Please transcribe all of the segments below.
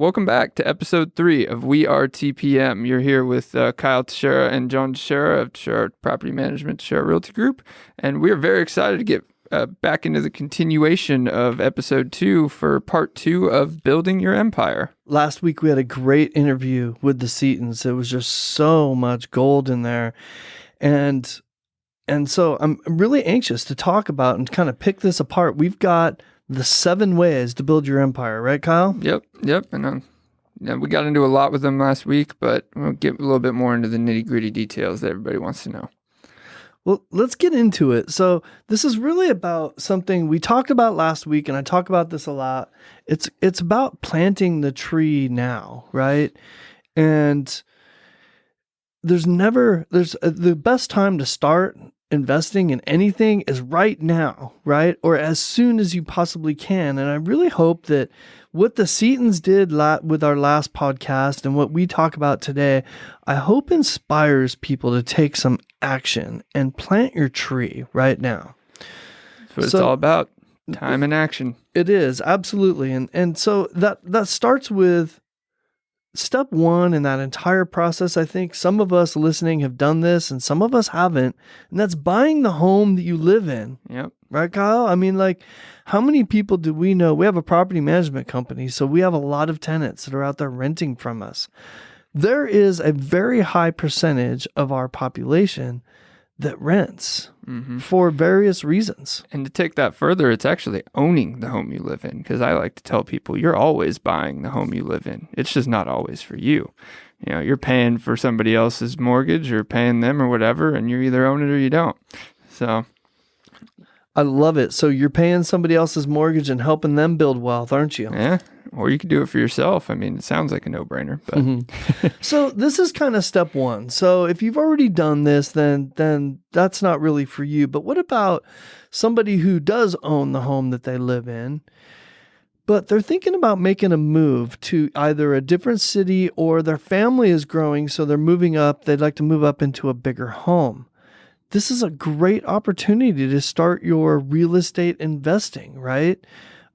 Welcome back to episode 3 of We Are TPM. You're here with Kyle Teixeira and John Teixeira of Teixeira Property Management, Teixeira Realty Group. And we're very excited to get back into the continuation of episode 2 for part 2 of Building Your Empire. Last week we had a great interview with the Seetons. There was just so much gold in there. And so I'm really anxious to talk about and kind of pick this apart. We've got the 7 ways to build your empire, right, Kyle? Yep. And we got into a lot with them last week, but we'll get a little bit more into the nitty-gritty details that everybody wants to know. Well, let's get into it. So this is really about something we talked about last week, and I talk about this a lot. It's about planting the tree now, right? And the best time to start investing in anything is right now, right? Or as soon as you possibly can. And I really hope that what the Seetons did with our last podcast and what we talk about today, I hope inspires people to take some action and plant your tree right now. That's what it's all about. Time and action. It is, absolutely. And so that starts with step 1 in that entire process. I think some of us listening have done this and some of us haven't. And that's buying the home that you live in. Yep. Right, Kyle? I mean, like, how many people do we know? We have a property management company, so we have a lot of tenants that are out there renting from us. There is a very high percentage of our population that rents for various reasons. And to take that further, it's actually owning the home you live in, because I like to tell people you're always buying the home you live in. It's just not always for you. You know, you're paying for somebody else's mortgage or paying them or whatever, and you either own it or you don't. So I love it. So you're paying somebody else's mortgage and helping them build wealth, aren't you? Yeah. Or you could do it for yourself. I mean, it sounds like a no-brainer, but So this is kind of step 1. So if you've already done this, then that's not really for you. But what about somebody who does own the home that they live in, but they're thinking about making a move to either a different city or their family is growing, so they're moving up. They'd like to move up into a bigger home. This is a great opportunity to start your real estate investing, right?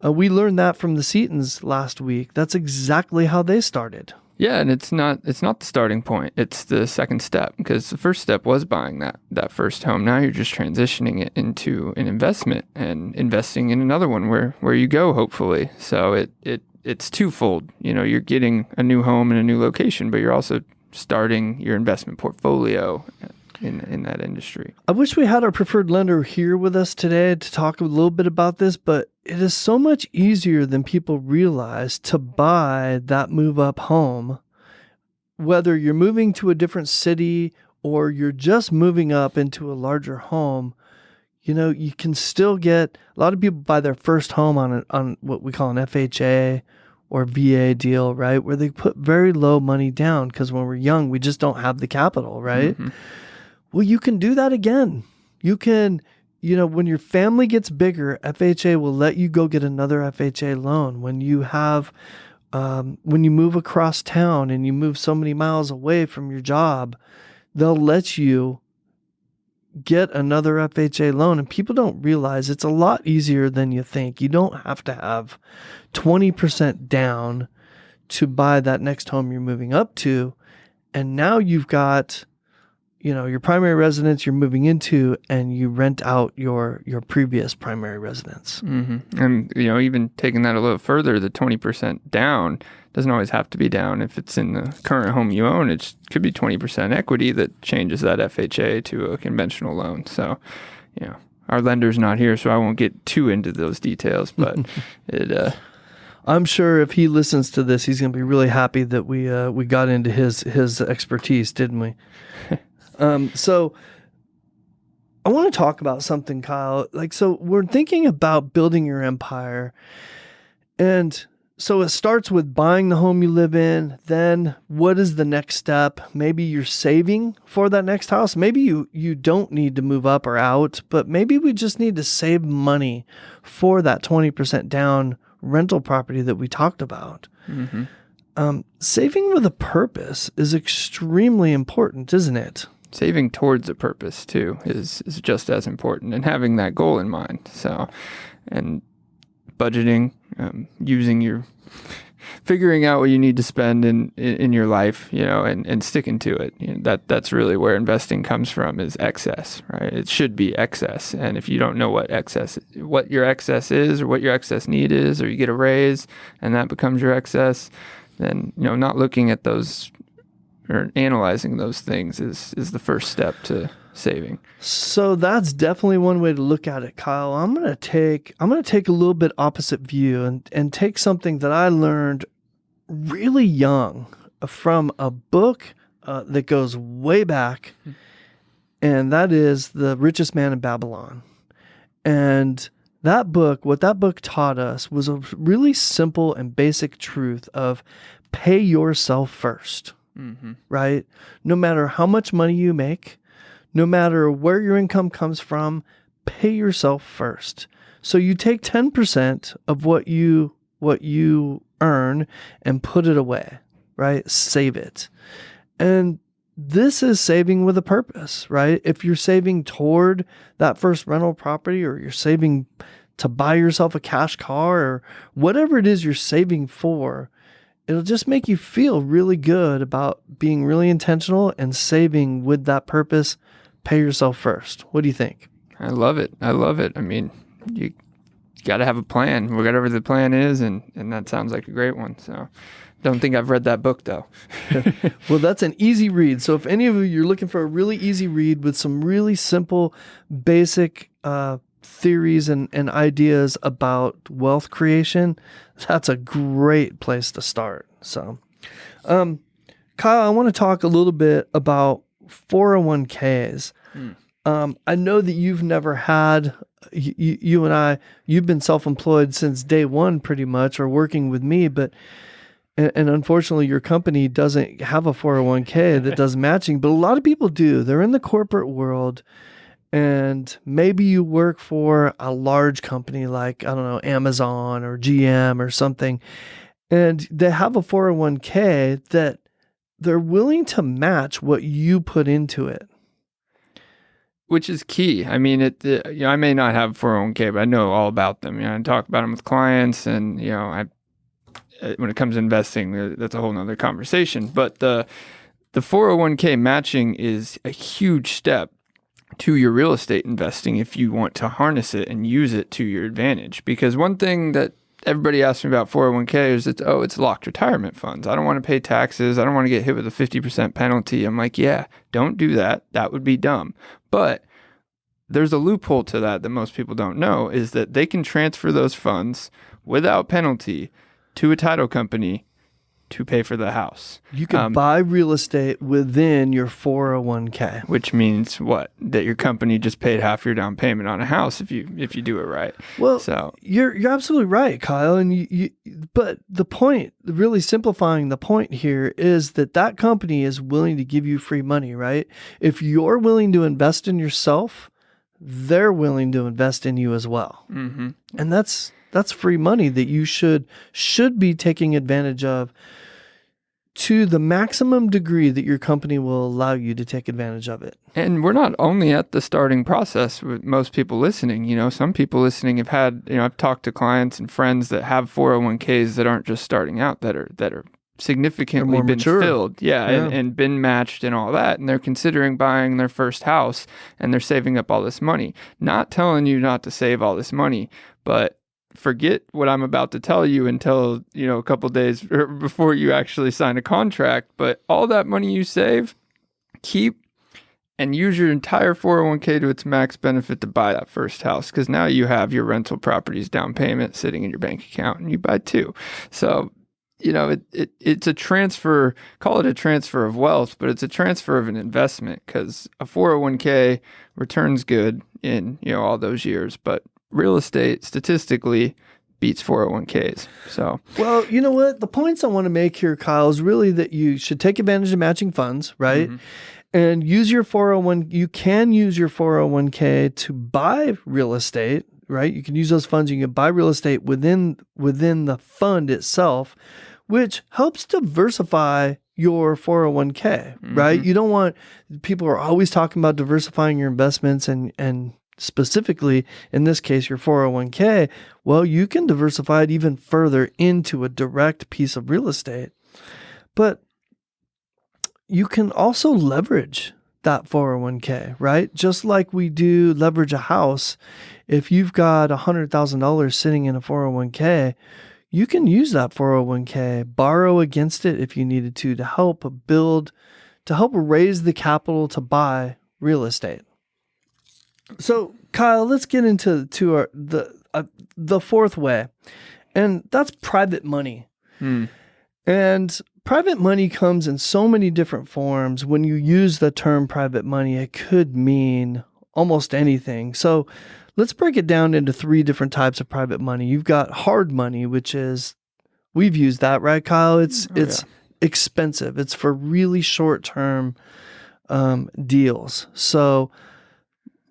We learned that from the Seetons last week. That's exactly how they started. yeah, and it's not the starting point. It's the second step, because the first step was buying that first home. Now you're just transitioning it into an investment and investing in another one where you go, hopefully. So it's twofold. You know, you're getting a new home in a new location, but you're also starting your investment portfolio in that industry. I wish we had our preferred lender here with us today to talk a little bit about this, but it is so much easier than people realize to buy that move up home, whether you're moving to a different city or you're just moving up into a larger home. You know, you can still get, a lot of people buy their first home on what we call an FHA or VA deal, right? Where they put very low money down because when we're young, we just don't have the capital, right? Mm-hmm. Well, you can do that again. You can, when your family gets bigger, FHA will let you go get another FHA loan. When you have, when you move across town and you move so many miles away from your job, they'll let you get another FHA loan. And people don't realize it's a lot easier than you think. You don't have to have 20% down to buy that next home you're moving up to. And now you've got, your primary residence you're moving into, and you rent out your previous primary residence. Mm-hmm. And, even taking that a little further, the 20% down doesn't always have to be down. If it's in the current home you own, it could be 20% equity that changes that FHA to a conventional loan. So, our lender's not here, so I won't get too into those details, but I'm sure if he listens to this, he's going to be really happy that we got into his expertise, didn't we? So I want to talk about something, Kyle. So we're thinking about building your empire. And so it starts with buying the home you live in. Then what is the next step? Maybe you're saving for that next house. Maybe you don't need to move up or out, but maybe we just need to save money for that 20% down rental property that we talked about. Mm-hmm. Saving with a purpose is extremely important, isn't it? Saving towards a purpose too is just as important, and having that goal in mind. So, and budgeting, using figuring out what you need to spend in your life, and sticking to it. That's really where investing comes from, is excess, right? It should be excess. And if you don't know what your excess is, or what your excess need is, or you get a raise and that becomes your excess, then, not looking at those or analyzing those things is the first step to saving. So that's definitely one way to look at it, Kyle. I'm gonna take a little bit opposite view and take something that I learned really young from a book that goes way back, and that is The Richest Man in Babylon. And what that book taught us was a really simple and basic truth of pay yourself first. Right? No matter how much money you make, no matter where your income comes from, pay yourself first. So you take 10% of what you earn and put it away, right? Save it. And this is saving with a purpose, right? If you're saving toward that first rental property, or you're saving to buy yourself a cash car, or whatever it is you're saving for, it'll just make you feel really good about being really intentional and saving with that purpose. Pay yourself first. What do you think? I love it. I mean, you got to have a plan, whatever the plan is, and that sounds like a great one. So don't think I've read that book, though. Well, that's an easy read. So if any of you're looking for a really easy read with some really simple, basic theories and ideas about wealth creation, that's a great place to start. So, Kyle, I want to talk a little bit about 401ks. I know that you've never had, you and I, you've been self-employed since day one pretty much, or working with me, and unfortunately your company doesn't have a 401k that does matching, but a lot of people do. They're in the corporate world, and maybe you work for a large company like, I don't know, Amazon or GM or something, and they have a 401k that they're willing to match what you put into it. Which is key. I mean, I may not have 401k, but I know all about them. I talk about them with clients, and when it comes to investing, that's a whole nother conversation. But the 401k matching is a huge step to your real estate investing if you want to harness it and use it to your advantage. Because one thing that everybody asks me about 401k is it's locked retirement funds. I don't want to pay taxes. I don't want to get hit with a 50% penalty. I'm like, yeah, don't do that. That would be dumb. But there's a loophole to that most people don't know, is that they can transfer those funds without penalty to a title company to pay for the house. You can buy real estate within your 401k. Which means what? That your company just paid half your down payment on a house if you do it right. Well, so you're absolutely right, Kyle. And but the point, really simplifying the point here, is that company is willing to give you free money, right? If you're willing to invest in yourself, they're willing to invest in you as well. Mm-hmm. And that's free money that you should be taking advantage of to the maximum degree that your company will allow you to take advantage of it. And we're not only at the starting process with most people listening. Some people listening have had, I've talked to clients and friends that have 401ks that aren't just starting out, that are significantly been mature. Filled. Yeah. And been matched and all that. And they're considering buying their first house, and they're saving up all this money. Not telling you not to save all this money, but forget what I'm about to tell you until, a couple days before you actually sign a contract. But all that money you save, keep and use your entire 401k to its max benefit to buy that first house. Because now you have your rental properties down payment sitting in your bank account, and you buy two. So, it's a transfer, call it a transfer of wealth, but it's a transfer of an investment, because a 401k returns good in, all those years. But real estate statistically beats 401ks. So, well, you know what? The points I want to make here, Kyle, is really that you should take advantage of matching funds, right? Mm-hmm. And use your 401. You can use your 401k to buy real estate, right? You can use those funds. You can buy real estate within the fund itself, which helps diversify your 401k, mm-hmm. right? You don't want, people are always talking about diversifying your investments and specifically, in this case, your 401k, well, you can diversify it even further into a direct piece of real estate. But you can also leverage that 401k, right? Just like we do leverage a house. If you've got $100,000 sitting in a 401k, you can use that 401k, borrow against it if you needed to help build, to help raise the capital to buy real estate. So, Kyle, let's get into the fourth way, and that's private money. And private money comes in so many different forms. When you use the term private money, it could mean almost anything. So let's break it down into 3 different types of private money. You've got hard money, which is, we've used that, right, Kyle? It's expensive. It's for really short-term deals. So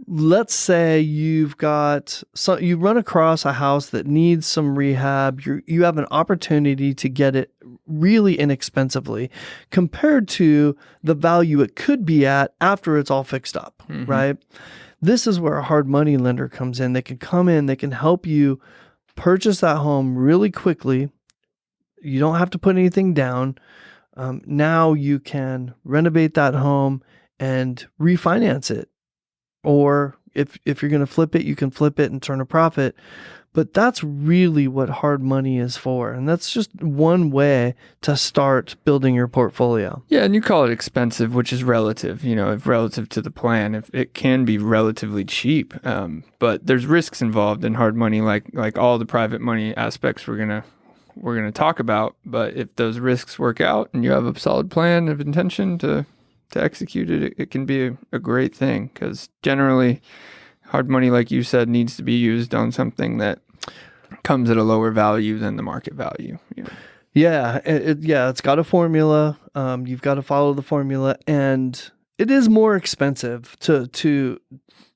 let's say you run across a house that needs some rehab. You have an opportunity to get it really inexpensively compared to the value it could be at after it's all fixed up, right? This is where a hard money lender comes in. They can come in, they can help you purchase that home really quickly. You don't have to put anything down. Now you can renovate that home and refinance it. Or if you're going to flip it, you can flip it and turn a profit. But that's really what hard money is for. And that's just one way to start building your portfolio. Yeah, and you call it expensive, which is relative, if relative to the plan. If it can be relatively cheap, but there's risks involved in hard money, like all the private money aspects we're gonna talk about. But if those risks work out and you have a solid plan of intention to execute it, it can be a great thing, because generally hard money, like you said, needs to be used on something that comes at a lower value than the market value. Yeah, it's got a formula. You've got to follow the formula, and it is more expensive to the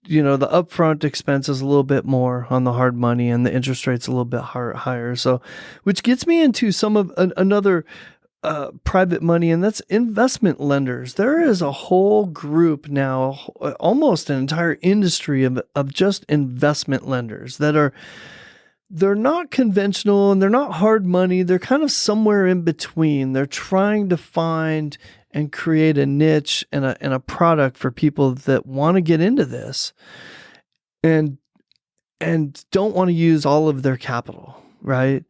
upfront expense is a little bit more on the hard money, and the interest rate's a little bit higher. So, which gets me into some of another private money, and that's investment lenders. There is a whole group now, almost an entire industry of just investment lenders they're not conventional and they're not hard money. They're kind of somewhere in between. They're trying to find and create a niche and a product for people that want to get into this and don't want to use all of their capital, right?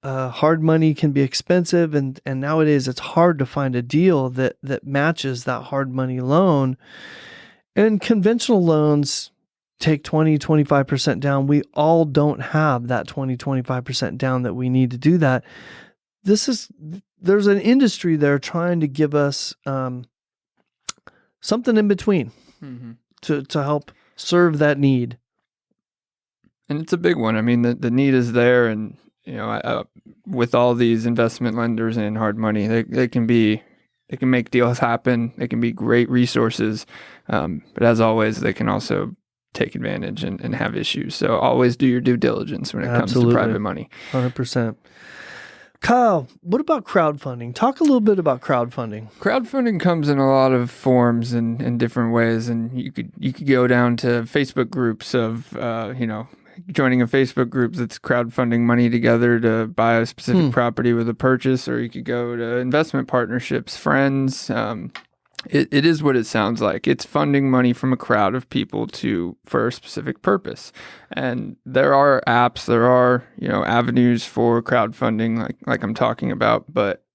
Hard money can be expensive, and nowadays it's hard to find a deal that matches that hard money loan. And conventional loans take 20-25% down. We all don't have that 20-25% down that we need to do that. There's an industry there trying to give us something in between to help serve that need. And it's a big one. I mean, the need is there, and with all these investment lenders and hard money, they can make deals happen. They can be great resources, but as always, they can also take advantage and have issues. So always do your due diligence when it comes to private money. 100%. Kyle, what about crowdfunding? Talk a little bit about crowdfunding. Crowdfunding comes in a lot of forms and in different ways, and you could go down to Facebook groups of joining a Facebook group that's crowdfunding money together to buy a specific property with a purchase, or you could go to investment partnerships, friends. It is what it sounds like. It's funding money from a crowd of people for a specific purpose. And there are apps, there are, avenues for crowdfunding like I'm talking about, but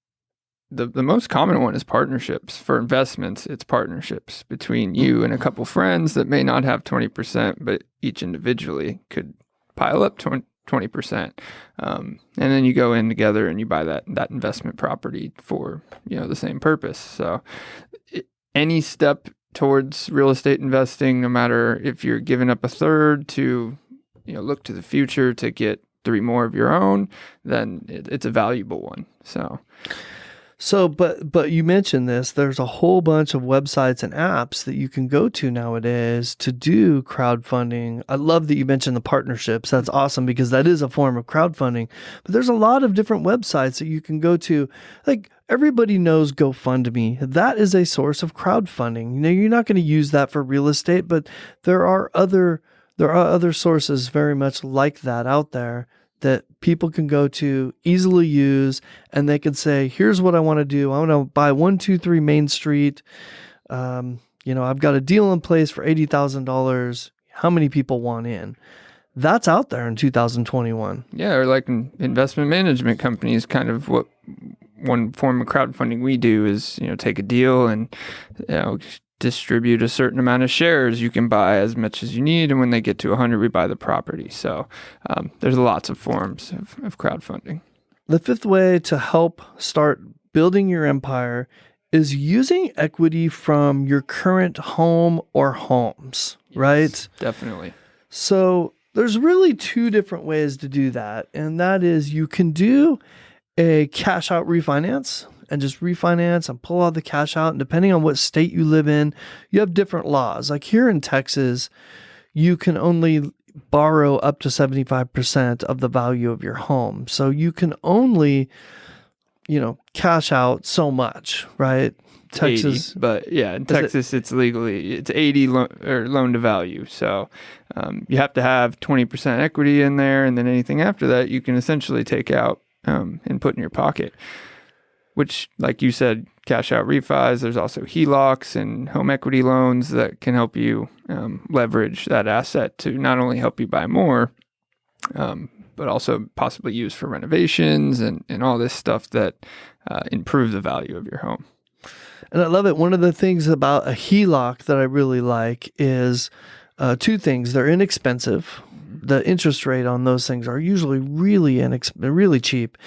the most common one is partnerships. For investments, it's partnerships between you and a couple friends that may not have 20%, but each individually could pile up 20%. And then you go in together and you buy that investment property for, the same purpose. So any step towards real estate investing, no matter if you're giving up a third to, look to the future to get 3 more of your own, then it's a valuable one. So, but you mentioned this, there's a whole bunch of websites and apps that you can go to nowadays to do crowdfunding. I love that you mentioned the partnerships. That's awesome, because that is a form of crowdfunding. But there's a lot of different websites that you can go to. Like, everybody knows GoFundMe. That is a source of crowdfunding. You're not going to use that for real estate, but there are other there are other sources very much like that out there that people can go to, easily use, and they can say, here's what I want to do. I want to buy 123 Main Street. I've got a deal in place for $80,000. How many people want in? That's out there in 2021. Yeah, or like investment management companies, kind of what one form of crowdfunding we do is, take a deal and, distribute a certain amount of shares. You can buy as much as you need, and when they get to 100, we buy the property. So there's lots of forms of crowdfunding. The fifth way to help start building your empire is using equity from your current home or homes, right? Definitely. So there's really two different ways to do that. And that is, you can do a cash out refinance and just refinance and pull all the cash out. And depending on what state you live in, you have different laws. Like here in Texas, you can only borrow up to 75% of the value of your home. So you can only, cash out so much, right? Texas, 80, but yeah, in Texas, it's 80 loan to value. So you have to have 20% equity in there, and then anything after that, you can essentially take out and put in your pocket. Which, like you said, cash out refis. There's also HELOCs and home equity loans that can help you leverage that asset to not only help you buy more, but also possibly use for renovations and all this stuff that improve the value of your home. And I love it. One of the things about a HELOC that I really like is two things. They're inexpensive. The interest rate on those things are usually really cheap.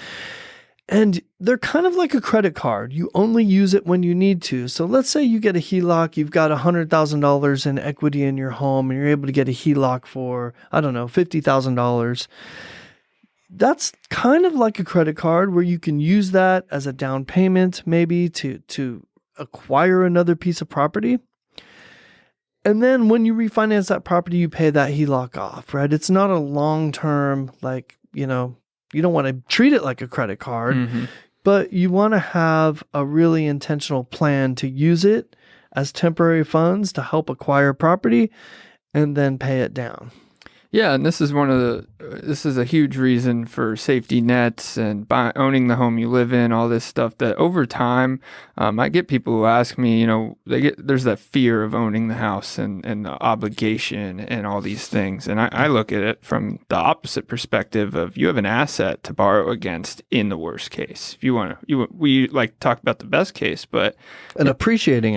And they're kind of like a credit card. You only use it when you need to. So let's say you get a HELOC, you've got $100,000 in equity in your home, and you're able to get a HELOC for, $50,000. That's kind of like a credit card where you can use that as a down payment, maybe to acquire another piece of property. And then when you refinance that property, you pay that HELOC off, right? It's not a long-term, you don't want to treat it like a credit card, but you want to have a really intentional plan to use it as temporary funds to help acquire property and then pay it down. Yeah, and this is a huge reason for safety nets and owning the home you live in, all this stuff that over time, I get people who ask me, there's that fear of owning the house and the obligation and all these things. And I look at it from the opposite perspective of you have an asset to borrow against in the worst case. If we like to talk about the best case, but an appreciating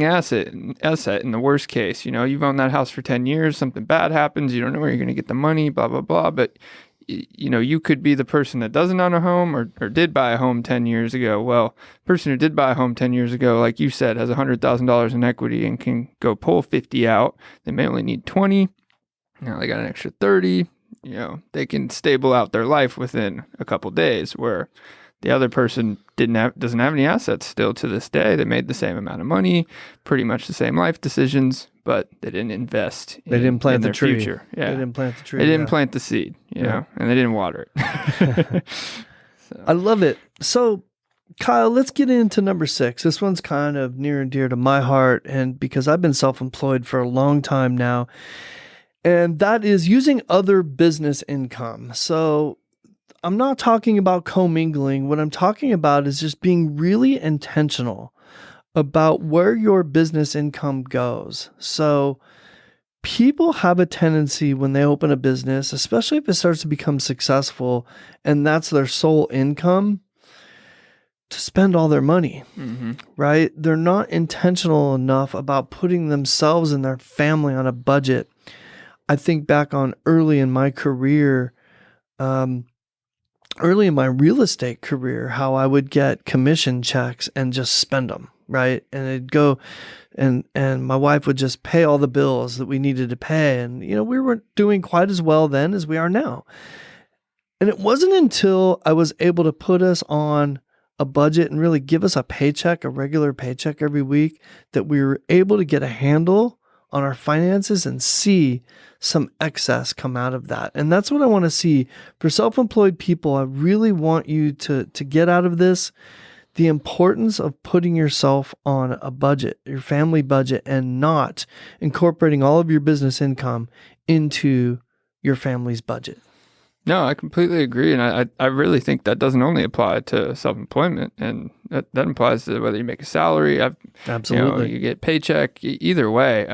asset in the worst case. You've owned that house for 10 years, something bad happens, you don't know where you're going to get the money, blah, blah, blah. But, you could be the person that doesn't own a home or did buy a home 10 years ago. Well, the person who did buy a home 10 years ago, like you said, has $100,000 in equity and can go pull 50 out. They may only need 20. Now they got an extra 30. They can stable out their life within a couple days, where the other person doesn't have any assets still to this day. They made the same amount of money, pretty much the same life decisions, but they didn't invest. They didn't plant the their tree. Future. Yeah. They didn't plant the tree. They didn't plant the seed, and they didn't water it. I love it. So, Kyle, let's get into number 6. This one's kind of near and dear to my heart, and because I've been self-employed for a long time now, and that is using other business income. So I'm not talking about commingling. What I'm talking about is just being really intentional about where your business income goes. So people have a tendency when they open a business, especially if it starts to become successful and that's their sole income, to spend all their money, right? They're not intentional enough about putting themselves and their family on a budget. I think back on early in my real estate career, how I would get commission checks and just spend them, right? And it'd go, and my wife would just pay all the bills that we needed to pay. And, we weren't doing quite as well then as we are now. And it wasn't until I was able to put us on a budget and really give us a regular paycheck every week, that we were able to get a handle on our finances and see some excess come out of that. And that's what I want to see for self-employed people. I really want you to get out of this the importance of putting yourself on a budget, your family budget, and not incorporating all of your business income into your family's budget. No, I completely agree. And I really think that doesn't only apply to self-employment, and that applies to whether you make a salary, Absolutely. you get paycheck, either way.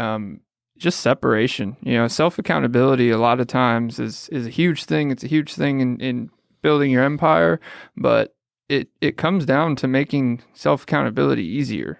Just separation, self-accountability a lot of times is a huge thing. It's a huge thing in building your empire, but it comes down to making self-accountability easier.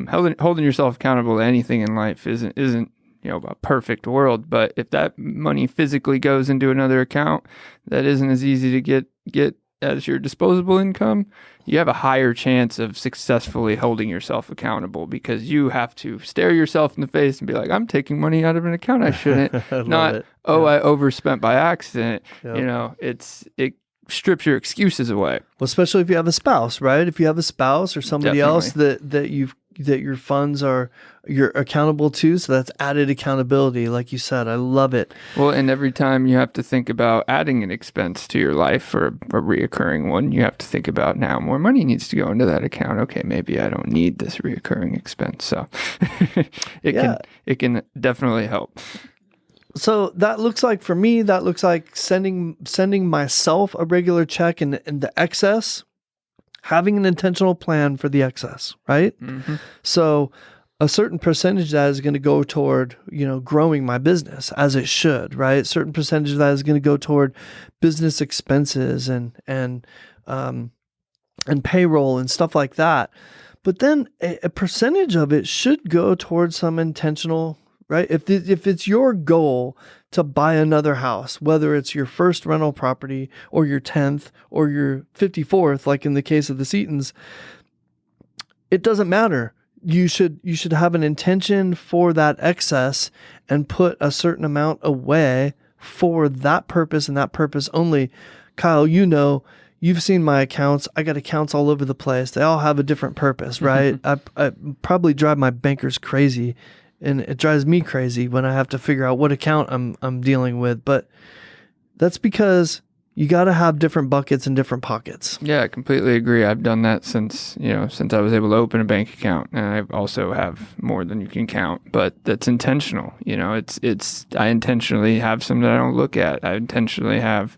Holding yourself accountable to anything in life isn't a perfect world, but if that money physically goes into another account that isn't as easy to get as your disposable income, you have a higher chance of successfully holding yourself accountable, because you have to stare yourself in the face and be like, I'm taking money out of an account I shouldn't. Not, I overspent by accident. Yep. It strips your excuses away. Well, especially if you have a spouse, right? If you have a spouse or somebody else that your funds you're accountable to, so that's added accountability, like you said. I love it. Well, and every time you have to think about adding an expense to your life, or a reoccurring one, you have to think about, now more money needs to go into that account. Okay, maybe I don't need this reoccurring expense. So it can definitely help. So that looks like, for me, that looks like sending myself a regular check in the excess, having an intentional plan for the excess, right? Mm-hmm. So a certain percentage of that is going to go toward, growing my business, as it should, right? A certain percentage of that is going to go toward business expenses and payroll and stuff like that. But then a percentage of it should go towards some intentional, right? If it's your goal to buy another house, whether it's your first rental property or your 10th or your 54th, like in the case of the Seetons, it doesn't matter. You should have an intention for that excess and put a certain amount away for that purpose and that purpose only. Kyle, you've seen my accounts. I got accounts all over the place. They all have a different purpose, right? I probably drive my bankers crazy. And it drives me crazy when I have to figure out what account I'm dealing with. But that's because you got to have different buckets and different pockets. Yeah, I completely agree. I've done that since I was able to open a bank account, and I also have more than you can count. But that's intentional. I intentionally have some that I don't look at. I intentionally have,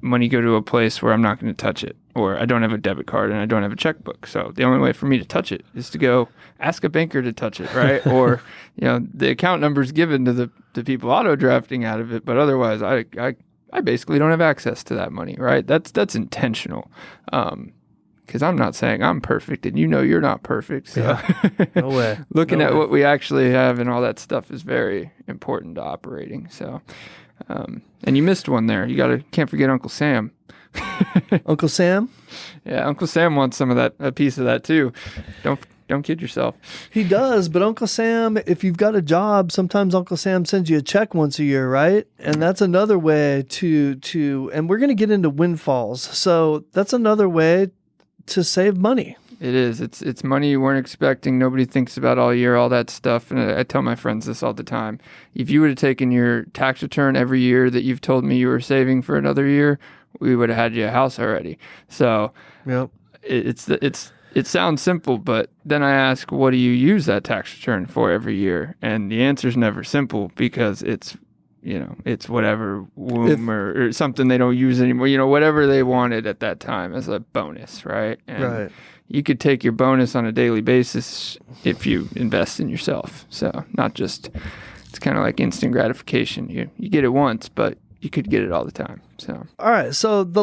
money go to a place where I'm not going to touch it, or I don't have a debit card and I don't have a checkbook. So the only way for me to touch it is to go ask a banker to touch it, right? Or, the account number is given to the people auto drafting out of it, but otherwise I basically don't have access to that money, right? That's intentional. Because I'm not saying I'm perfect, and you're not perfect. So yeah. No way. Looking at what we actually have and all that stuff is very important to operating. So, and you missed one there. Can't forget Uncle Sam. Uncle Sam? Yeah, Uncle Sam wants a piece of that too. Don't kid yourself. He does, but Uncle Sam, if you've got a job, sometimes Uncle Sam sends you a check once a year, right? And that's another way to and we're going to get into windfalls. So that's another way to save money. It is. It's money you weren't expecting. Nobody thinks about all year, all that stuff. And I tell my friends this all the time. If you would have taken your tax return every year that you've told me you were saving for another year, we would have had you a house already. So yep. It sounds simple, but then I ask, what do you use that tax return for every year? And the answer is never simple, because it's whatever or something they don't use anymore, whatever they wanted at that time as a bonus, right? And right. You could take your bonus on a daily basis if you invest in yourself. So it's kind of like instant gratification. You get it once, but you could get it all the time. So, all right. So the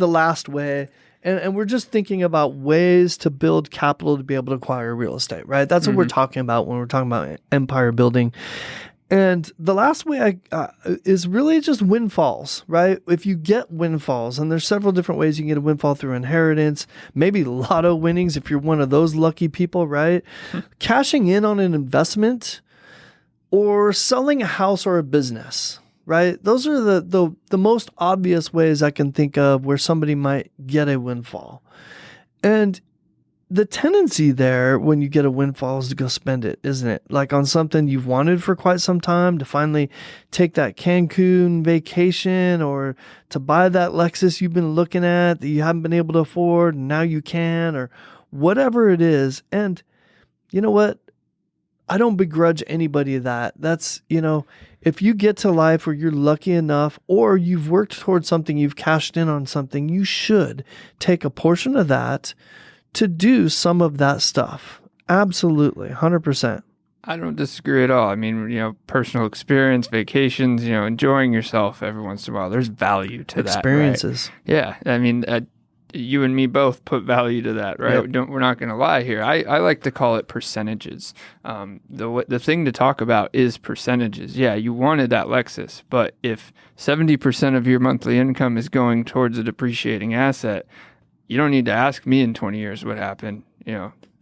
last way, and we're just thinking about ways to build capital to be able to acquire real estate, right? That's what we're talking about when we're talking about empire building. And the last way is really just windfalls, right? If you get windfalls, and there's several different ways you can get a windfall through inheritance, maybe lotto winnings if you're one of those lucky people, right? Cashing in on an investment, or selling a house or a business, right? Those are the most obvious ways I can think of where somebody might get a windfall. And the tendency there when you get a windfall is to go spend it, isn't it? Like on something you've wanted for quite some time, to finally take that Cancun vacation, or to buy that Lexus you've been looking at that you haven't been able to afford, and now you can, or whatever it is. And you know what? I don't begrudge anybody that. That's, if you get to life where you're lucky enough or you've worked towards something, you've cashed in on something, you should take a portion of that to do some of that stuff. Absolutely. 100%. I don't disagree at all. I mean, personal experience, vacations, enjoying yourself every once in a while. There's value to Experiences. That, right? Yeah. I mean, you and me both put value to that, right? Yep. We're not going to lie here. I like to call it percentages. The thing to talk about is percentages. Yeah, you wanted that Lexus, but if 70% of your monthly income is going towards a depreciating asset, you don't need to ask me in 20 years what happened.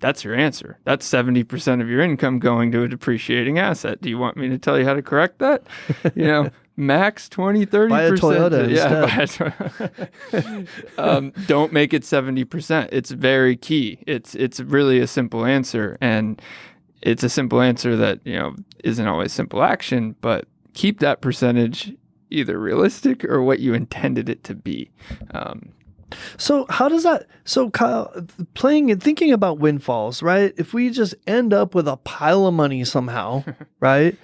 That's your answer. That's 70% of your income going to a depreciating asset. Do you want me to tell you how to correct that? Max 20, 30%. Buy a Toyota instead. Don't make it 70%. It's very key. It's really a simple answer. And it's a simple answer that, isn't always simple action, but keep that percentage either realistic or what you intended it to be. So how does that, so Kyle, playing and thinking about windfalls, right? If we just end up with a pile of money somehow, right?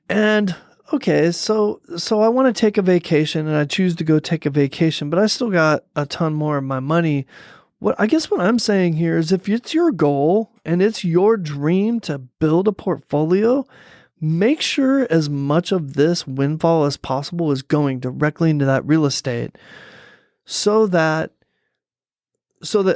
And okay, so I want to take a vacation and I choose to go take a vacation, but I still got a ton more of my money. What I'm saying here is if it's your goal and it's your dream to build a portfolio, make sure as much of this windfall as possible is going directly into that real estate. So that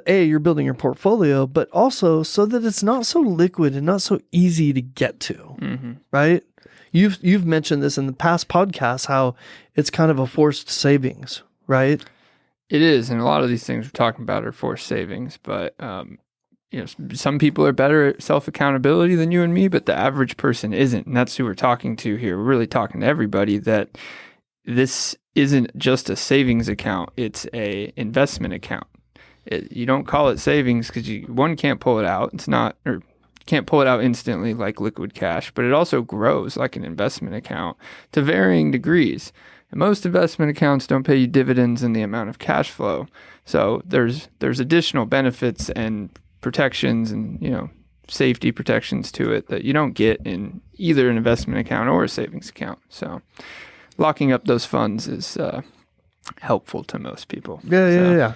A, you're building your portfolio, but also so that it's not so liquid and not so easy to get to, right? You've mentioned this in the past podcasts, how it's kind of a forced savings, right? It is, and a lot of these things we're talking about are forced savings, but some people are better at self-accountability than you and me, but the average person isn't, and that's who we're talking to here. We're really talking to everybody that this isn't just a savings account, it's a investment account. You don't call it savings because you can't pull it out. You can't pull it out instantly like liquid cash, but it also grows like an investment account to varying degrees. And most investment accounts don't pay you dividends in the amount of cash flow. So there's additional benefits and protections and safety protections to it that you don't get in either an investment account or a savings account. So locking up those funds is helpful to most people. Yeah.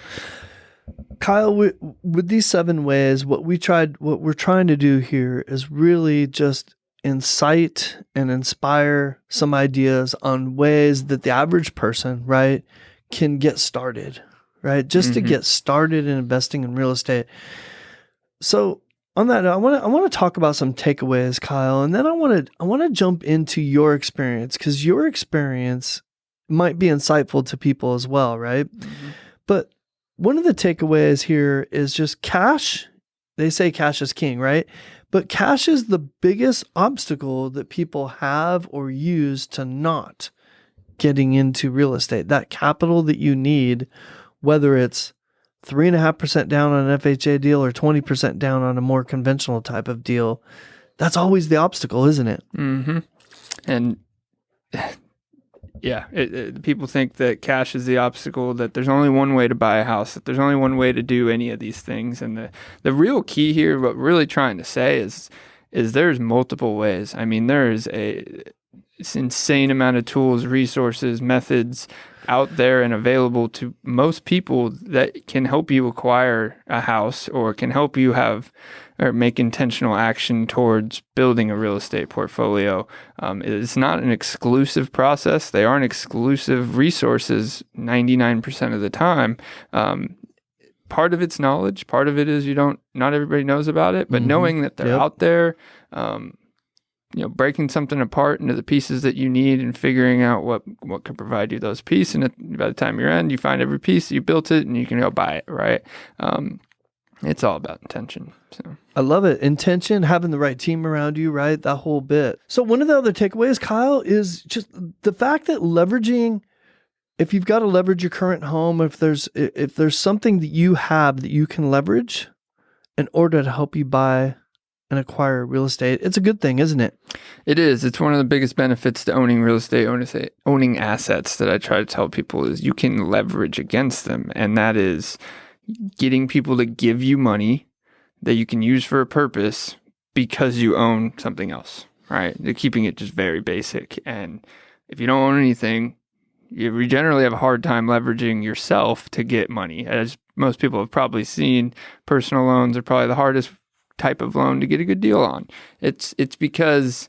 Kyle, with these 7 ways, what we're trying to do here is really just incite and inspire some ideas on ways that the average person, right, can get started, right? Just to get started in investing in real estate. So on that, I want to talk about some takeaways, Kyle, and then I want to jump into your experience because your experience might be insightful to people as well, right? But one of the takeaways here is just cash. They say cash is king, right? But cash is the biggest obstacle that people have or use to not getting into real estate. That capital that you need, whether it's 3.5% down on an FHA deal or 20% down on a more conventional type of deal, that's always the obstacle, isn't it? And yeah, people think that cash is the obstacle, that there's only one way to buy a house, that there's only one way to do any of these things. And the real key here, what we're really trying to say is there's multiple ways. I mean, there's it's insane amount of tools, resources, methods out there and available to most people that can help you acquire a house or can help you have or make intentional action towards building a real estate portfolio. It's not an exclusive process. They aren't exclusive resources 99% of the time. Part of it's knowledge. Part of it is not everybody knows about it, but knowing that they're out there, breaking something apart into the pieces that you need and figuring out what can provide you those pieces. And by the time you're in, you find every piece, you built it, and you can go buy it, right? It's all about intention. So I love it. Intention, having the right team around you, right? That whole bit. So one of the other takeaways, Kyle, is just the fact that leveraging, if you've got to leverage your current home, if there's something that you have that you can leverage in order to help you buy and acquire real estate, it's a good thing, isn't it? It is. It's one of the biggest benefits to owning real estate, owning assets that I try to tell people is you can leverage against them. And that is getting people to give you money that you can use for a purpose because you own something else, right? They're keeping it just very basic. And if you don't own anything, you generally have a hard time leveraging yourself to get money. As most people have probably seen, personal loans are probably the hardest type of loan to get a good deal on. It's because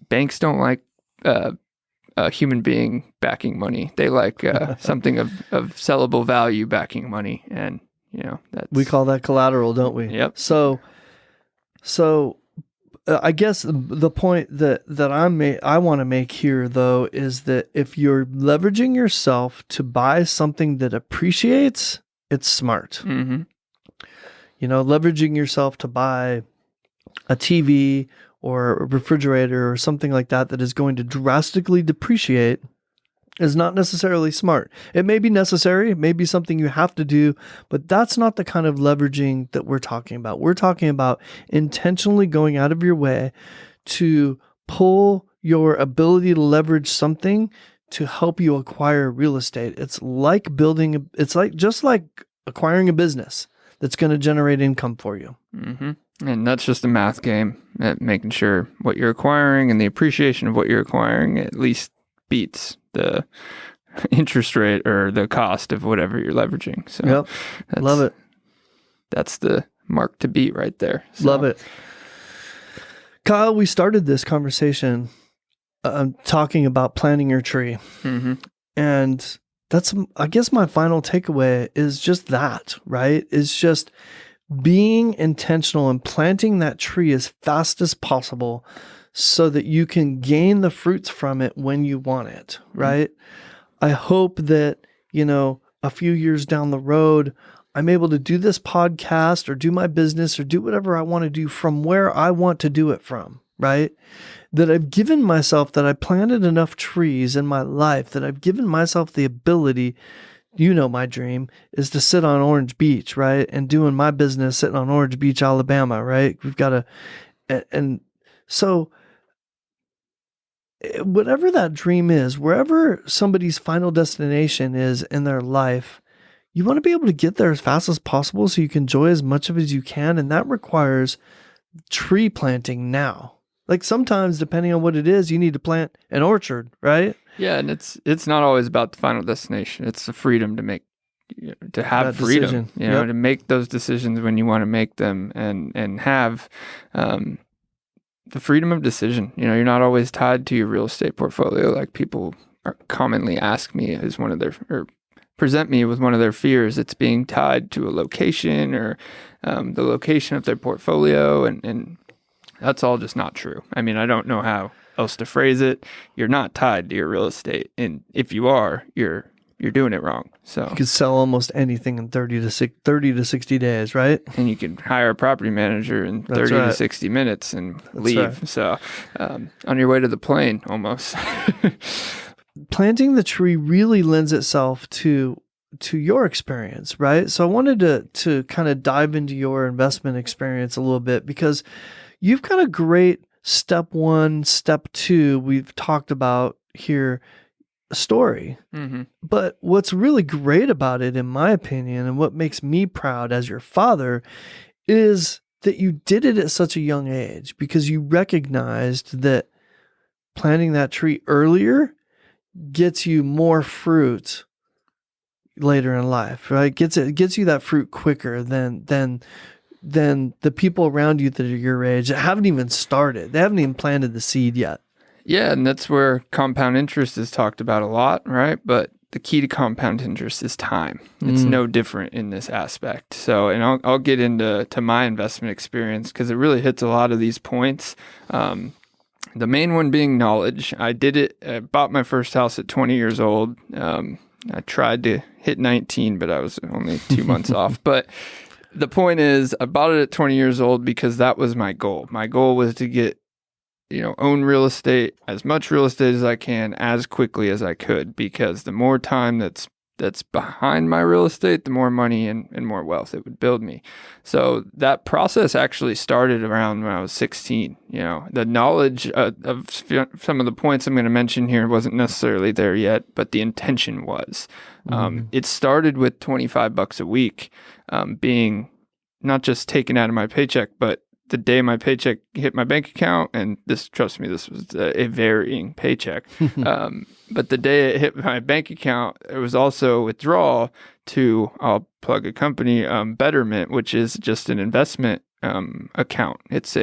banks don't like a human being backing money. They like something of sellable value backing money, and we call that collateral, don't we? Yep. So I guess the point that I want to make here, though, is that if you're leveraging yourself to buy something that appreciates, it's smart. Mm-hmm. Leveraging yourself to buy a TV or a refrigerator or something like that is going to drastically depreciate is not necessarily smart. It may be necessary, it may be something you have to do, but that's not the kind of leveraging that we're talking about. We're talking about intentionally going out of your way to pull your ability to leverage something to help you acquire real estate. It's like just like acquiring a business that's going to generate income for you. Mm-hmm. And that's just a math game at making sure what you're acquiring and the appreciation of what you're acquiring at least beats the interest rate or the cost of whatever you're leveraging. So yep. Love it. That's the mark to beat right there. So. Love it. Kyle, we started this conversation talking about planting your tree. Mm-hmm. And that's, I guess my final takeaway is just that, right? It's just being intentional and planting that tree as fast as possible so that you can gain the fruits from it when you want it, right? I hope that, a few years down the road, I'm able to do this podcast or do my business or do whatever I want to do from where I want to do it from, right? That I've given myself, that I planted enough trees in my life, that I've given myself the ability. My dream is to sit on Orange Beach, right? And doing my business sitting on Orange Beach, Alabama, right? We've got and so whatever that dream is, wherever somebody's final destination is in their life, you want to be able to get there as fast as possible so you can enjoy as much of it as you can. And that requires tree planting now. Like sometimes, depending on what it is, you need to plant an orchard, right? Yeah, and it's not always about the final destination. It's the freedom to make, to have that freedom, decision. To make those decisions when you want to make them, and have the freedom of decision. You're not always tied to your real estate portfolio, like people commonly ask me as one of their, or present me with one of their fears. It's being tied to a location or the location of their portfolio, and that's all just not true. I mean, I don't know how else to phrase it. You're not tied to your real estate, and if you are, you're doing it wrong. So you could sell almost anything in 30 to 60 days, right? And you can hire a property manager in 30 to 60 minutes and leave. Right. So on your way to the plane, almost. Planting the tree really lends itself to your experience, right? So I wanted to kind of dive into your investment experience a little bit, because you've got a great step one, step two, we've talked about here, story. Mm-hmm. But what's really great about it, in my opinion, and what makes me proud as your father, is that you did it at such a young age, because you recognized that planting that tree earlier gets you more fruit later in life, right? It gets you that fruit quicker than the people around you that are your age that haven't even started. They haven't even planted the seed yet. Yeah, and that's where compound interest is talked about a lot, right? But the key to compound interest is time. It's no different in this aspect. So, and I'll get into my investment experience, because it really hits a lot of these points. The main one being knowledge. I bought my first house at 20 years old. I tried to hit 19, but I was only 2 months off. But the point is, I bought it at 20 years old because that was my goal. My goal was to get, own real estate, as much real estate as I can, as quickly as I could, because the more time that's behind my real estate, the more money and more wealth it would build me. So that process actually started around when I was 16. The knowledge of some of the points I'm going to mention here wasn't necessarily there yet, but the intention was. It started with $25 a week being not just taken out of my paycheck, but the day my paycheck hit my bank account, and trust me, this was a varying paycheck. But the day it hit my bank account, there was also a withdrawal to, I'll plug a company, Betterment, which is just an investment account. It's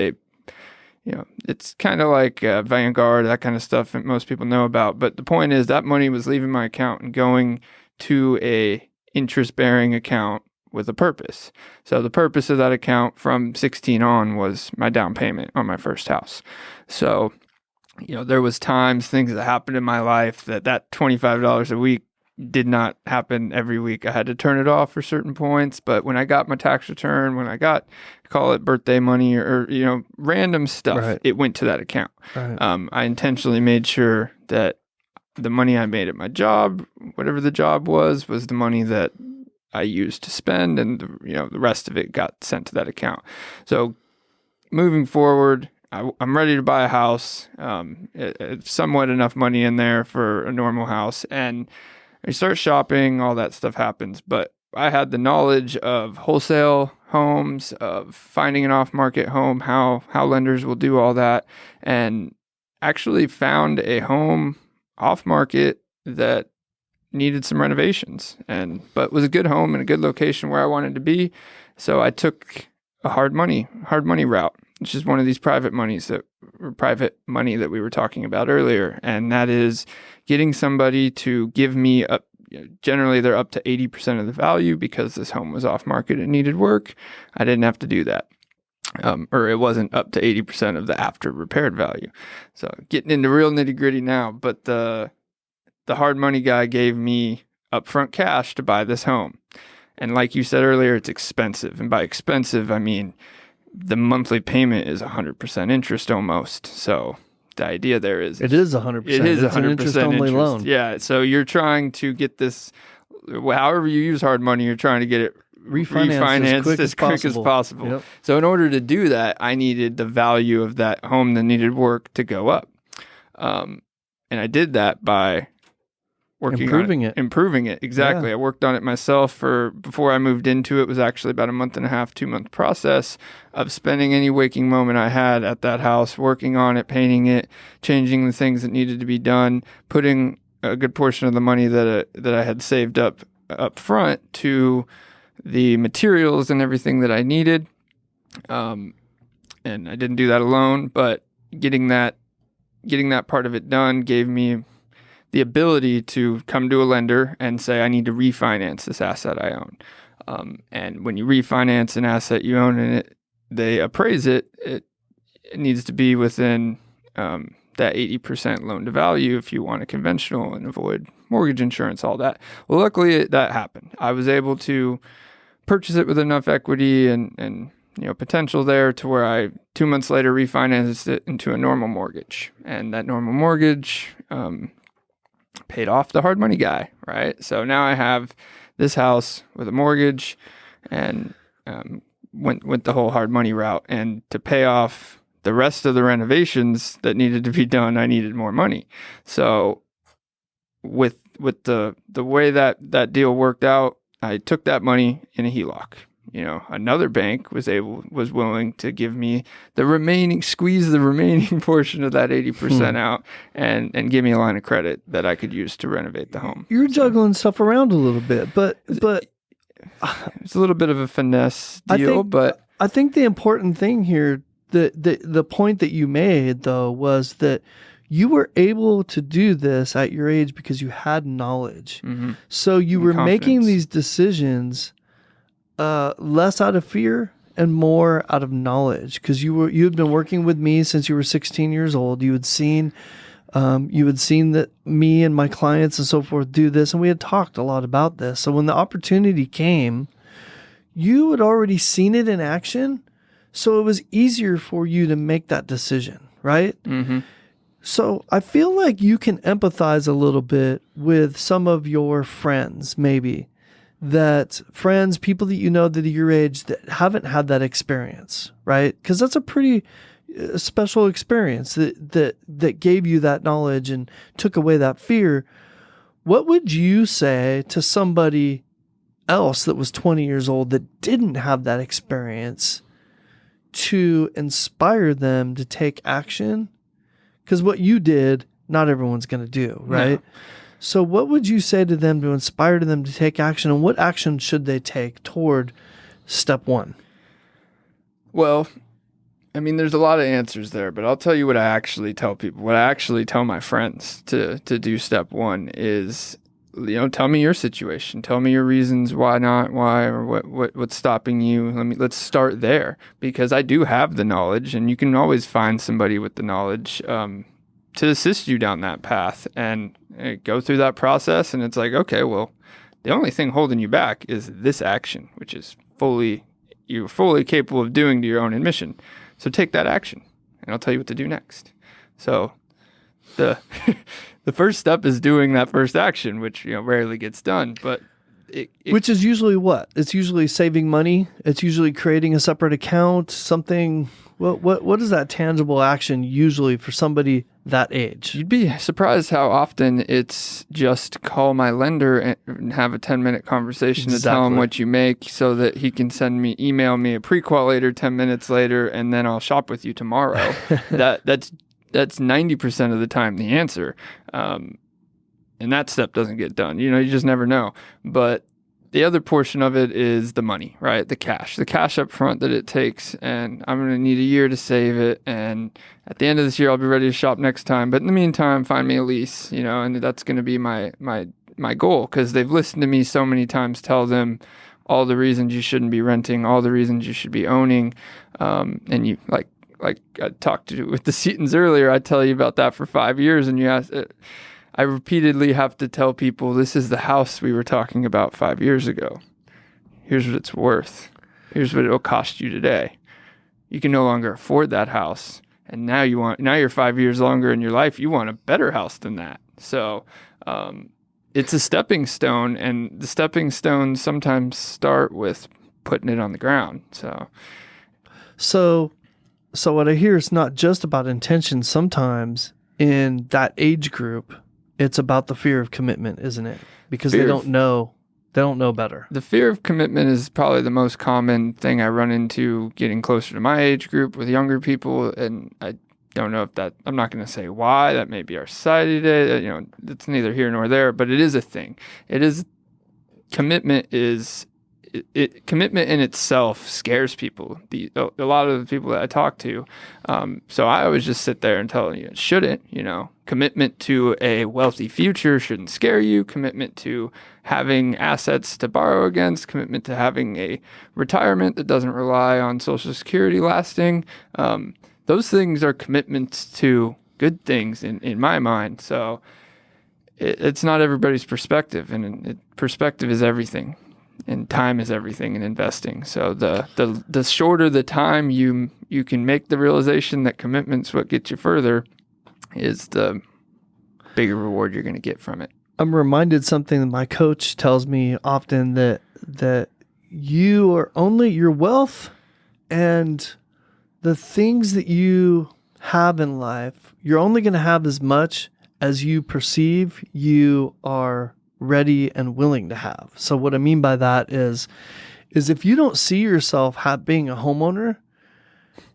it's kind of like Vanguard, that kind of stuff that most people know about. But the point is that money was leaving my account and going to a interest-bearing account with a purpose. So the purpose of that account from 16 on was my down payment on my first house. So, there was things that happened in my life that $25 a week did not happen every week. I had to turn it off for certain points. But when I got my tax return, when I got, call it birthday money or random stuff, it went to that account. Right. I intentionally made sure that the money I made at my job, whatever the job was the money that I used to spend, and the rest of it got sent to that account. So moving forward, I'm ready to buy a house. It's somewhat enough money in there for a normal house, and I start shopping. All that stuff happens, but I had the knowledge of wholesale homes, of finding an off-market home, how lenders will do all that, and actually found a home off-market that needed some renovations, but was a good home in a good location where I wanted to be. So I took a hard money route, which is one of these private money that we were talking about earlier. And that is getting somebody to give me generally they're up to 80% of the value because this home was off market and needed work. I didn't have to do that. Or it wasn't up to 80% of the after repaired value. So getting into real nitty gritty now, but the hard money guy gave me upfront cash to buy this home. And like you said earlier, it's expensive. And by expensive, I mean the monthly payment is 100% interest almost. So the idea there is... It is 100%. It is 100% interest-only loan. Yeah, so you're trying to get this... However you use hard money, you're trying to get it refinanced as quick as possible. Yep. So in order to do that, I needed the value of that home that needed work to go up. And I did that by... Improving it. Exactly. Yeah. I worked on it myself before I moved into it. Was actually about a month and a half, 2-month process of spending any waking moment I had at that house, working on it, painting it, changing the things that needed to be done, putting a good portion of the money that I had saved up front to the materials and everything that I needed. And I didn't do that alone, but getting that part of it done gave me the ability to come to a lender and say, I need to refinance this asset I own. And when you refinance an asset you own and they appraise it needs to be within that 80% loan to value if you want a conventional and avoid mortgage insurance, all that. Well, luckily that happened. I was able to purchase it with enough equity and potential there to where I 2 months later refinanced it into a normal mortgage. And that normal mortgage, paid off the hard money guy, right? So now I have this house with a mortgage and went the whole hard money route. And to pay off the rest of the renovations that needed to be done, I needed more money. So with the way that deal worked out, I took that money in a HELOC. Another bank was willing to give me squeeze the remaining portion of that 80% out and give me a line of credit that I could use to renovate the home. You're juggling stuff around a little bit, but it's a little bit of a finesse deal. I think the important thing here, the point that you made though, was that you were able to do this at your age because you had knowledge. Mm-hmm. So you were making these decisions less out of fear and more out of knowledge, because you had been working with me since you were 16 years old. You had seen that me and my clients and so forth do this, and we had talked a lot about this. So when the opportunity came, you had already seen it in action, so it was easier for you to make that decision, right? Mm-hmm. So I feel like you can empathize a little bit with some of your friends, maybe. People that you know that are your age that haven't had that experience, right? Because that's a pretty special experience that gave you that knowledge and took away that fear. What would you say to somebody else that was 20 years old that didn't have that experience to inspire them to take action? Because what you did, not everyone's going to do, right? No. So what would you say to them to inspire them to take action, and what action should they take toward step one? Well, I mean, there's a lot of answers there, but I'll tell you what I actually tell people. What I actually tell my friends to do step one is, tell me your situation. Tell me your reasons why not, why, or what's stopping you. Let's start there, because I do have the knowledge, and you can always find somebody with the knowledge to assist you down that path and go through that process. And it's like, okay, well, the only thing holding you back is this action, which is you're fully capable of doing to your own admission. So take that action, and I'll tell you what to do next. So the first step is doing that first action, which rarely gets done, but which is usually what? It's usually saving money. It's usually creating a separate account. Something. What is that tangible action usually for somebody that age? You'd be surprised how often it's just call my lender and have a 10-minute conversation to tell him what you make, so that he can email me a pre-qual later, 10 minutes later, and then I'll shop with you tomorrow. That's 90% of the time the answer. And that step doesn't get done. You just never know. But the other portion of it is the money, right? The cash up front that it takes. And I'm going to need a year to save it. And at the end of this year, I'll be ready to shop next time. But in the meantime, find me a lease, and that's going to be my goal, because they've listened to me so many times tell them all the reasons you shouldn't be renting, all the reasons you should be owning. And you like I talked with the Seetons earlier, I tell you about that for 5 years, and I repeatedly have to tell people, this is the house we were talking about 5 years ago. Here's what it's worth. Here's what it'll cost you today. You can no longer afford that house, and now you're 5 years longer in your life. You want a better house than that. So it's a stepping stone, and the stepping stones sometimes start with putting it on the ground. So what I hear is not just about intention. Sometimes in that age group, it's about the fear of commitment, isn't it? Because they don't know better. The fear of commitment is probably the most common thing I run into getting closer to my age group with younger people. And I don't know if I'm not going to say why. That may be our society today. It's neither here nor there, but it is a thing. Commitment in itself scares people. A lot of the people that I talk to. So I always just sit there and tell you, it shouldn't. Commitment to a wealthy future shouldn't scare you. Commitment to having assets to borrow against. Commitment to having a retirement that doesn't rely on Social Security lasting. Those things are commitments to good things in my mind. So it's not everybody's perspective, and perspective is everything. And time is everything in investing. So the shorter the time you can make the realization that commitment's what gets you further, is the bigger reward you're going to get from it. I'm reminded something that my coach tells me often, that you are only your wealth and the things that you have in life, you're only going to have as much as you perceive you are ready and willing to have. So what I mean by that is if you don't see yourself being a homeowner,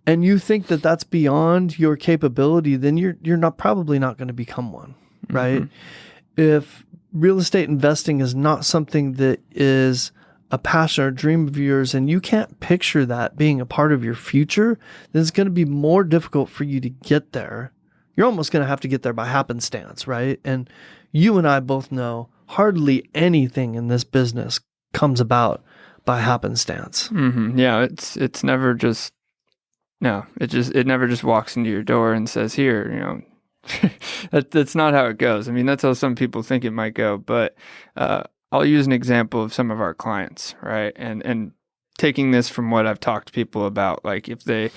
and you think that that's beyond your capability, then you're probably not going to become one, right? Mm-hmm. If real estate investing is not something that is a passion or dream of yours, and you can't picture that being a part of your future, then it's going to be more difficult for you to get there. You're almost going to have to get there by happenstance, right? And you and I both know hardly anything in this business comes about by happenstance. Mm-hmm. Yeah, it's never just. No, it never just walks into your door and says, here, that's not how it goes. I mean, that's how some people think it might go, but I'll use an example of some of our clients, right? And taking this from what I've talked to people about, like if they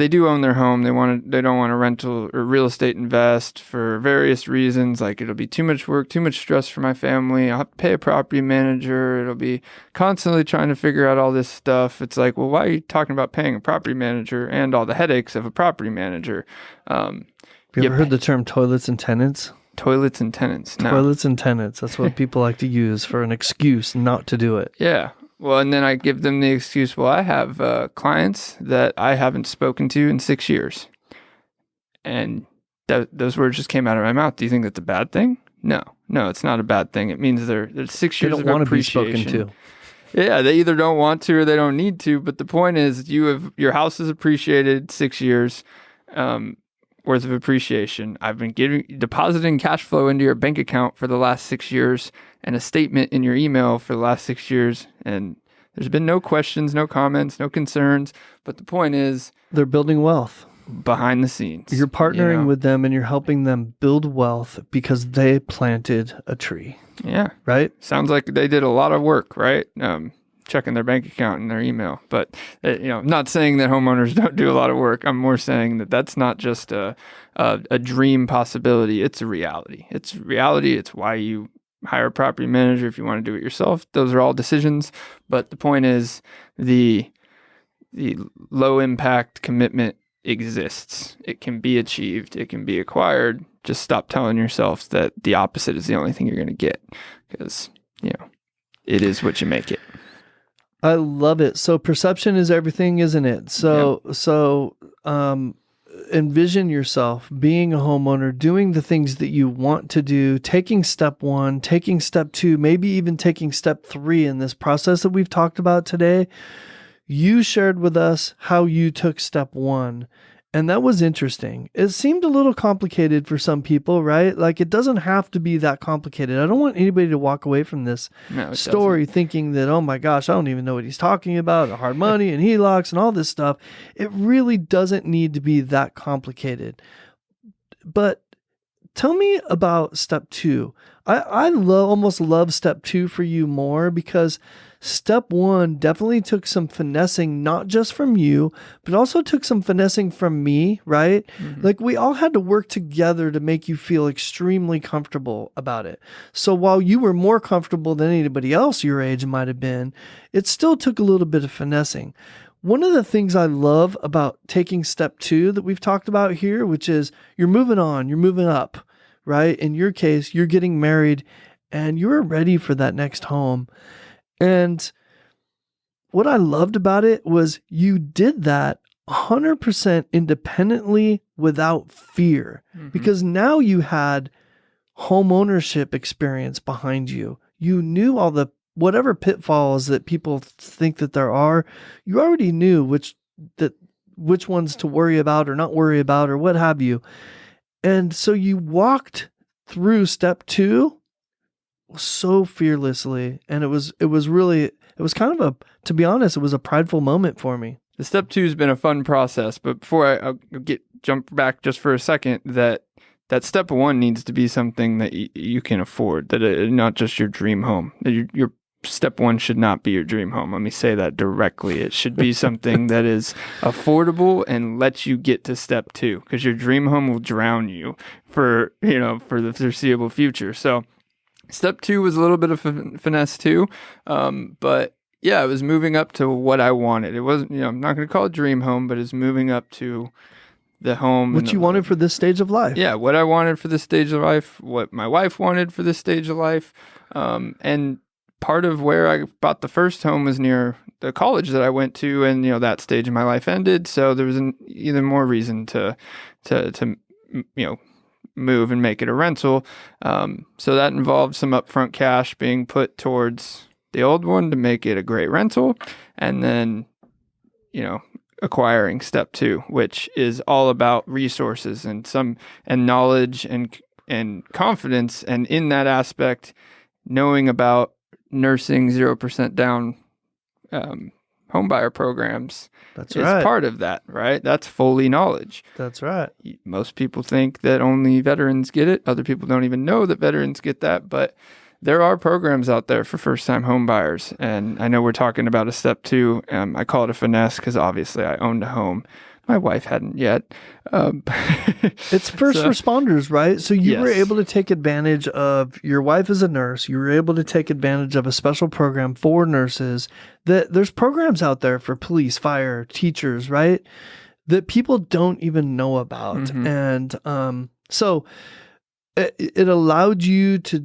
do own their home, they don't want to rental or real estate invest for various reasons. Like it'll be too much work, too much stress for my family. I'll have to pay a property manager. It'll be constantly trying to figure out all this stuff. It's like, well, why are you talking about paying a property manager and all the headaches of a property manager? Have you ever heard the term toilets and tenants? Toilets and tenants. No. Toilets and tenants. That's what people like to use for an excuse not to do it. Yeah. Well, and then I give them the excuse, well, I have clients that I haven't spoken to in 6 years. And those words just came out of my mouth. Do you think that's a bad thing? No, it's not a bad thing. It means there's 6 years of appreciation. They don't want to be spoken to. Yeah, they either don't want to or they don't need to. But the point is, your house is appreciated 6 years worth of appreciation. I've been depositing cash flow into your bank account for the last 6 years and a statement in your email for the last 6 years. And there's been no questions, no comments, no concerns. But the point is, they're building wealth behind the scenes. You're partnering with them and you're helping them build wealth because they planted a tree. Yeah. Right? Sounds like they did a lot of work, right? Checking their bank account and their email. But, not saying that homeowners don't do a lot of work. I'm more saying that that's not just a dream possibility. It's a reality. It's reality. It's why you hire a property manager if you want to do it yourself. Those are all decisions. But the point is the low impact commitment exists. It can be achieved. It can be acquired. Just stop telling yourself that the opposite is the only thing you're going to get, because, it is what you make it. I love it. So perception is everything, isn't it? So envision yourself being a homeowner, doing the things that you want to do, taking step 1, taking step 2, maybe even taking step 3 in this process that we've talked about today. You shared with us how you took step 1. And that was interesting. It seemed a little complicated for some people, right? Like, it doesn't have to be that complicated. I don't want anybody to walk away from this story thinking that, oh my gosh, I don't even know what he's talking about, hard money and HELOCs and all this stuff. It really doesn't need to be that complicated. But tell me about step 2. I almost love step 2 for you more, because step 1 definitely took some finessing, not just from you, but also took some finessing from me, right? Mm-hmm. Like, we all had to work together to make you feel extremely comfortable about it. So while you were more comfortable than anybody else your age might have been, it still took a little bit of finessing. One of the things I love about taking step 2 that we've talked about here, which is you're moving on, you're moving up, right? In your case, you're getting married and you're ready for that next home. And what I loved about it was you did that 100% independently without fear, because now you had home ownership experience behind you. You knew all the whatever pitfalls that people think that there are. You already knew which ones to worry about or not worry about or what have you. And so you walked through step 2 so fearlessly, and it was kind of to be honest, it was a prideful moment for me. The step 2 has been a fun process, but before I jump back just for a second, that step 1 needs to be something that you can afford, not just your dream home. Your step 1 should not be your dream home. Let me say that directly. It should be something that is affordable and lets you get to step 2, because your dream home will drown you for the foreseeable future. So step 2 was a little bit of finesse too, but yeah, it was moving up to what I wanted. It wasn't, I'm not going to call it dream home, but it's moving up to the home. What you wanted for this stage of life. Yeah, what I wanted for this stage of life, what my wife wanted for this stage of life. And part of where I bought the first home was near the college that I went to, and, that stage of my life ended. So there was even more reason to move and make it a rental. So that involved some upfront cash being put towards the old one to make it a great rental, and then, acquiring step 2, which is all about resources and knowledge and confidence. And in that aspect, knowing about nursing 0% down homebuyer programs is part of that, right? That's fully knowledge. That's right. Most people think that only veterans get it. Other people don't even know that veterans get that, but there are programs out there for first-time home buyers. And I know we're talking about a step 2. I call it a finesse because obviously I owned a home. My wife hadn't yet. It's first responders, right? So you were able to take advantage of, your wife is a nurse. You were able to take advantage of a special program for nurses. There's programs out there for police, fire, teachers, right? That people don't even know about. Mm-hmm. And so it allowed you to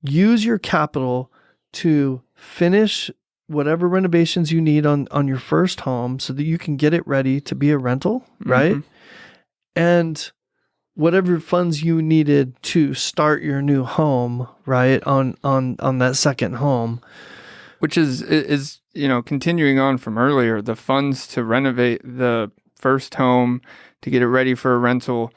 use your capital to finish whatever renovations you need on your first home so that you can get it ready to be a rental, right? And whatever funds you needed to start your new home, right, on that second home. Which is continuing on from earlier, the funds to renovate the first home to get it ready for a rental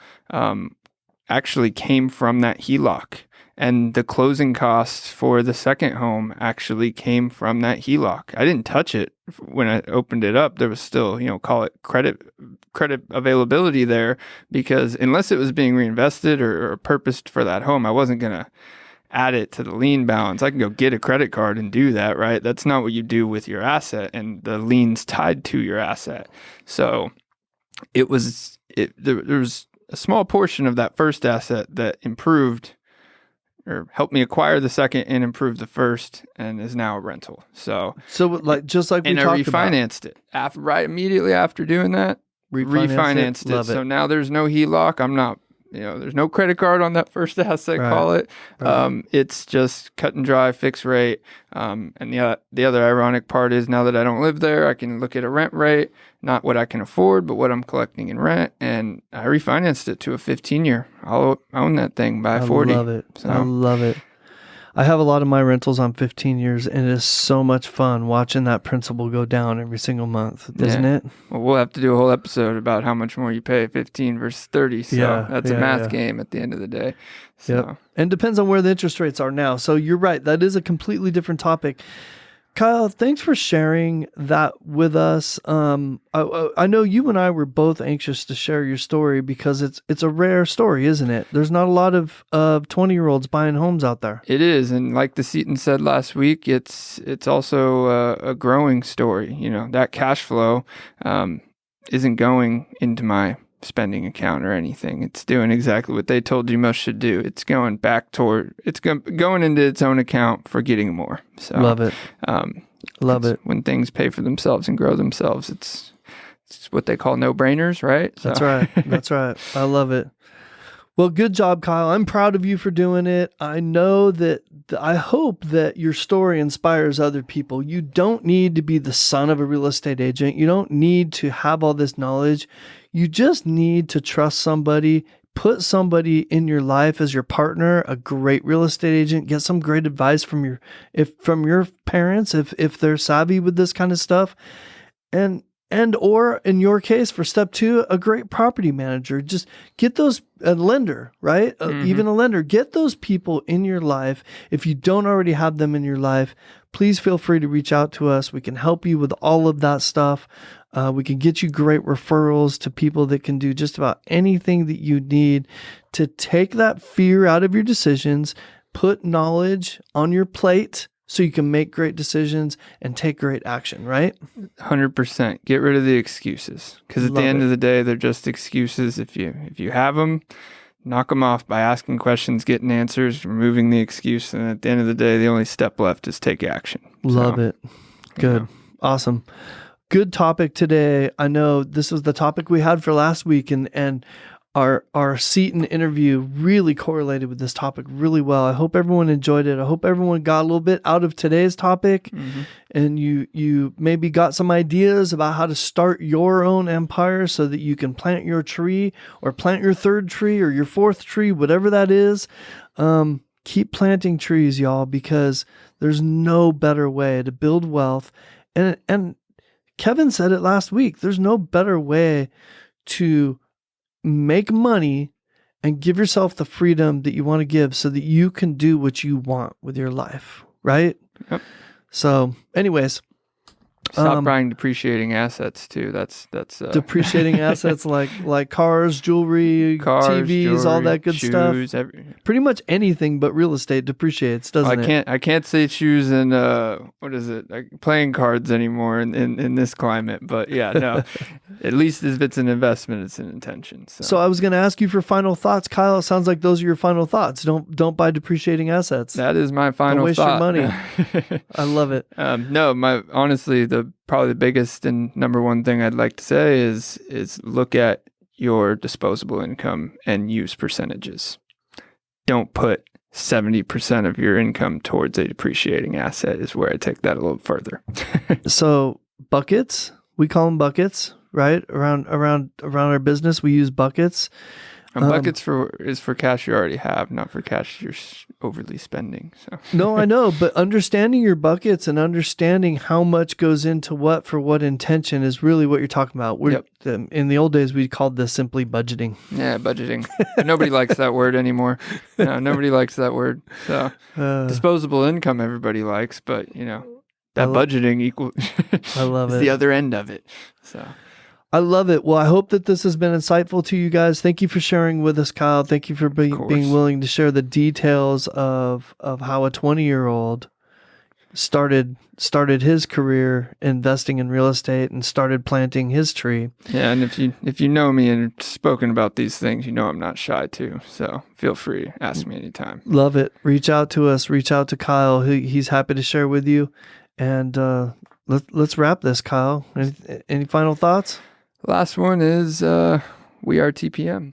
actually came from that HELOC. And the closing costs for the second home actually came from that HELOC. I didn't touch it when I opened it up. There was still, call it credit availability there, because unless it was being reinvested or purposed for that home, I wasn't going to add it to the lien balance. I can go get a credit card and do that, right? That's not what you do with your asset, and the lien's tied to your asset. So there was a small portion of that first asset that improved or helped me acquire the second and improve the first, and is now a rental. So just like we talked about. And I refinanced it right immediately after doing that. Refinanced it. So now there's no HELOC. I'm not, there's no credit card on that first asset, call it. Right. It's just cut and dry, fixed rate. And the other ironic part is, now that I don't live there, I can look at a rent rate, not what I can afford, but what I'm collecting in rent. And I refinanced it to a 15-year. I'll own that thing by 40. I love it. So. I love it. I have a lot of my rentals on 15 years, and it is so much fun watching that principal go down every single month, isn't it? Well, we'll have to do a whole episode about how much more you pay 15 versus 30. So that's a math game at the end of the day. So. Yep. And depends on where the interest rates are now. So you're right. That is a completely different topic. Kyle, thanks for sharing that with us. I know you and I were both anxious to share your story because it's a rare story, isn't it? There's not a lot of 20-year-olds buying homes out there. It is, and like the Seaton said last week, it's also a growing story. That cash flow isn't going into my spending account or anything. It's doing exactly what they told you most should do. It's going back going into its own account for getting more. So love it. Love it. When things pay for themselves and grow themselves, it's what they call no-brainers, right? So. That's right. That's right. I love it. Well, good job, Kyle. I'm proud of you for doing it. I hope that your story inspires other people. You don't need to be the son of a real estate agent. You don't need to have all this knowledge. You just need to trust somebody, put somebody in your life as your partner, a great real estate agent, get some great advice from your parents if they're savvy with this kind of stuff. Or in your case, for step 2, a great property manager. Just get a lender, right? Even a lender. Get those people in your life. If you don't already have them in your life, please feel free to reach out to us. We can help you with all of that stuff. We can get you great referrals to people that can do just about anything that you need to take that fear out of your decisions, put knowledge on your plate, so you can make great decisions and take great action, right? 100%. Get rid of the excuses, because at the end of the day, they're just excuses. If you have them, knock them off by asking questions, getting answers, removing the excuse, and at the end of the day, the only step left is take action. Love it. Good. Awesome. Good topic today. I know this was the topic we had for last week, and our Seaton interview really correlated with this topic really well. I hope everyone enjoyed it. I hope everyone got a little bit out of today's topic, and you maybe got some ideas about how to start your own empire so that you can plant your tree or plant your third tree or your fourth tree, whatever that is. Keep planting trees, y'all, because there's no better way to build wealth. And Kevin said it last week. There's no better way to make money and give yourself the freedom that you want to give so that you can do what you want with your life, right? Yep. So anyways, stop buying depreciating assets too. That's depreciating assets like cars, TVs, jewelry, all that good shoes, stuff. Pretty much anything but real estate depreciates, doesn't it? I can't say shoes and what is it, like playing cards anymore in this climate. But yeah, no. At least if it's an investment, it's an intention. So I was going to ask you for final thoughts, Kyle. It sounds like those are your final thoughts. Don't buy depreciating assets. That is my final thought. Don't waste your money. I love it. No, honestly, probably the biggest and number one thing I'd like to say is look at your disposable income and use percentages. Don't put 70% of your income towards a depreciating asset is where I take that a little further. So buckets, we call them buckets, right? Around our business, we use buckets. Buckets is for cash you already have, not for cash you're overly spending. So No, I know, but understanding your buckets and understanding how much goes into what for what intention is really what you're talking about. In the old days, we called this simply budgeting. Yeah, budgeting. Nobody likes that word anymore. No, nobody likes that word. So disposable income everybody likes, but that budgeting equal. I love is it. The other end of it. So. I love it. Well, I hope that this has been insightful to you guys. Thank you for sharing with us, Kyle. Thank you for being willing to share the details of how a 20-year-old started his career investing in real estate and started planting his tree. Yeah, and if you know me and spoken about these things, I'm not shy too. So feel free to ask me anytime. Love it. Reach out to us. Reach out to Kyle. He's happy to share with you. And let's wrap this, Kyle. Any final thoughts? Last one is we are TPM.